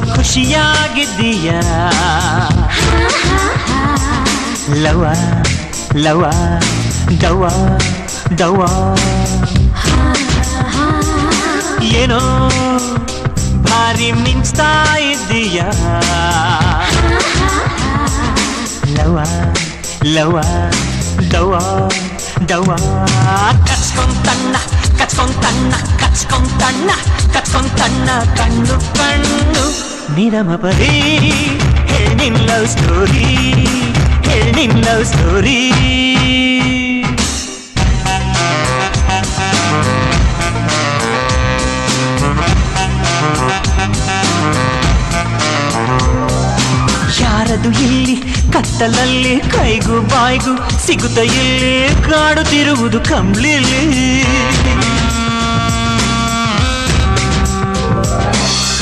ಖುಷಿಯಾಗಿದ್ದೀಯ ಲವ ಲವ ದವ ದವ ಏನೋ ಭಾರಿ ಮಿಂಚ್ತಾ ಇದ್ದೀಯ ಲವ ಲವ ದವ ದವ ಕಚ್ಕೊಂತಣ್ಣ ಕಚ್ಕೊಂತಣ್ಣ ಕಚ್ಕೊಂತಣ್ಣ ಕಚ್ಕೊಂತಣ್ಣ ಕಣ್ಣು ಕಣ್ಣು ನಿರಮಪರಿ ಹೇಳಿನ್ ಲವ್ ಸ್ಟೋರಿ ಹೇಳಿನ್ ಲವ್ ಸ್ಟೋರಿ ಯಾರದು ಇಲ್ಲಿ ಕತ್ತಲಲ್ಲಿ ಕೈಗೂ ಬಾಯ್ಗೂ ಸಿಗುತ್ತ ಇಲ್ಲಿ ಕಾಡುತ್ತಿರುವುದು ಕಂಬ್ಳಿಲಿ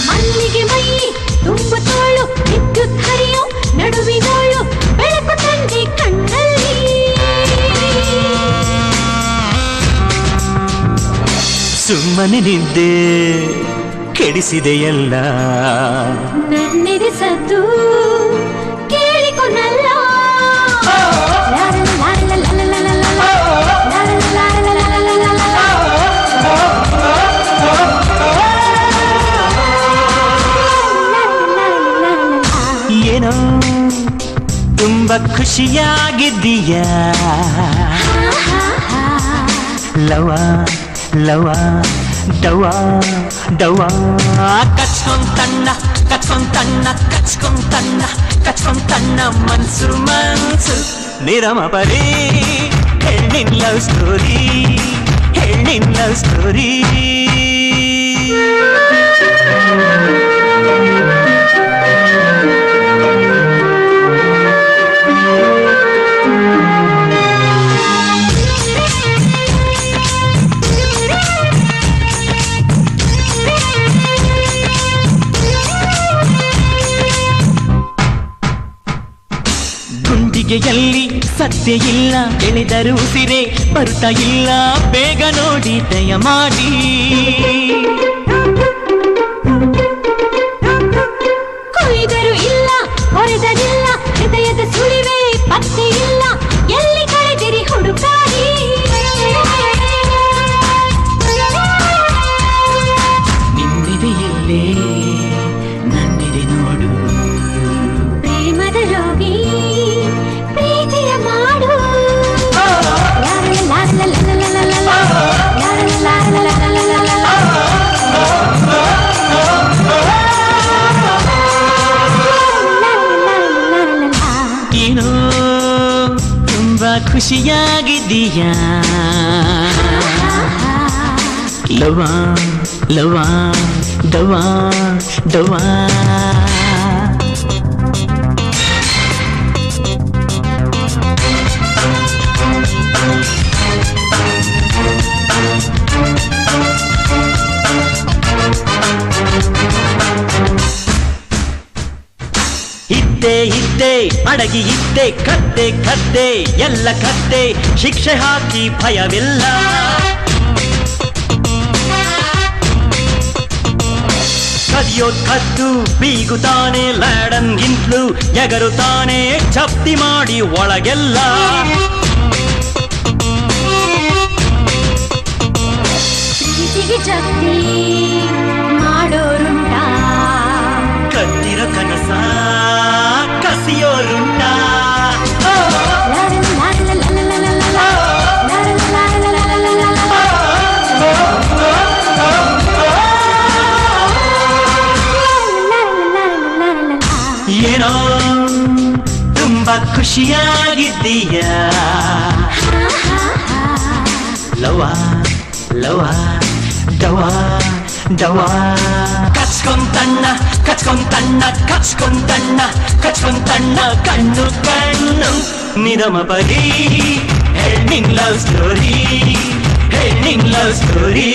ಮಲ್ಲಿಗೆ ಮೈ ತುಂಬ ತೋಳು ವಿದ್ಯುತ್ ಹರಿಯೋ ನಡುವಿನೋಳು ಬೆಳಕು ತಂದೆ ಕಣ್ಣಲ್ಲಿ ಸುಮ್ಮನೆ ನಿದ್ದೆ ಕೆಡಿಸಿದೆಯಲ್ಲ ನನ್ನೆದೆ ಸದ್ದು ಕೇಳಿಕೊಂಡಲ್ಲ ಏನೋ ತುಂಬ ಖುಷಿಯಾಗಿದ್ದೀಯ ಲವ ಲವ ದವ ದವ ಕಚ್ಕೊಂತಣ್ಣ ಕಚ್ಕೊಂತಣ್ಣ ಕಚ್ಕೊಂತಣ್ಣ ಕಚ್ಕೊಂತಣ್ಣ ಮನ್ಸು ಮನ್ಸು ನಿರಮಪರಿ ಹೇಳಿನ್ ಲವ್ ಸ್ಟೋರಿ ಹೇಳಿನ್ ಲವ್ ಸ್ಟೋರಿ ಗುಂಡಿಗೆಯಲ್ಲಿ ಸತ್ಯ ಇಲ್ಲ ಎಳೆದರು ಉಸಿರೇ ಬರ್ತಾ ಇಲ್ಲ ಬೇಗ ನೋಡಿ ದಯಮಾಡಿ ಕೊಯ್ದರು ಇಲ್ಲ ಹೊರೆದರಿಲ್ಲ ಹೃದಯದ ಸುಳಿವೆ ಪತ್ತೆ ಇಲ್ಲ ಎಲ್ಲಿ ಕಳೆದಿರಿ ಹುಡುಕಾಡಿ ನಿಂದಿದೆ ಎಲ್ಲೇ ನಂದಿದೆ ನೋಡು ಪ್ರೇಮದ ರೋಗಿ ಪ್ರೀತಿಯ ಮಾಡು ಏನೋ ತುಂಬಾ ಖುಷಿಯಾಗಿದ್ದೀಯ ಲವ ಲವ ದವ ದವ ಇದ್ದೆ ಅಡಗಿ ಇದ್ದೆ ಕದ್ದೆ ಕದ್ದೆ ಎಲ್ಲ ಕದ್ದೆ ಶಿಕ್ಷೆ ಹಾಕಿ ಭಯವಿಲ್ಲ ಕದಿಯೋದ್ ಕದ್ದು ಬೀಗುತ್ತಾನೆ ಲ್ಯಾಡನ್ಗಿಂತಲೂ ಎಗರುತ್ತಾನೆ ಜಪ್ತಿ ಮಾಡಿ ಒಳಗೆಲ್ಲ ಪ್ರೀತಿಗೆ ಜಪ್ತಿ ಮಾಡೋರುಂಟ ಕದ್ದಿರೋ ಕನಸ ಕಸಿಯೋರುಂಟ ಏನೋ ತುಂಬ ಖುಷಿಯಾಗಿದ್ದೀಯ ಲವ ಲವ ದವ ದವ ಕಚ್ಕೊಂತಣ್ಣ ಕಚ್ಕೊಂತಣ್ಣ ಕಚ್ಕೊಂತಣ್ಣ ಕಚ್ಕೊಂತಣ್ಣ ಕಣ್ಣು ಕಣ್ಣು ನಿರಮಪರಿ ಹೇಳಿನ್ ಲವ್ ಸ್ಟೋರಿ ಹೇಳಿನ್ ಲವ್ ಸ್ಟೋರಿ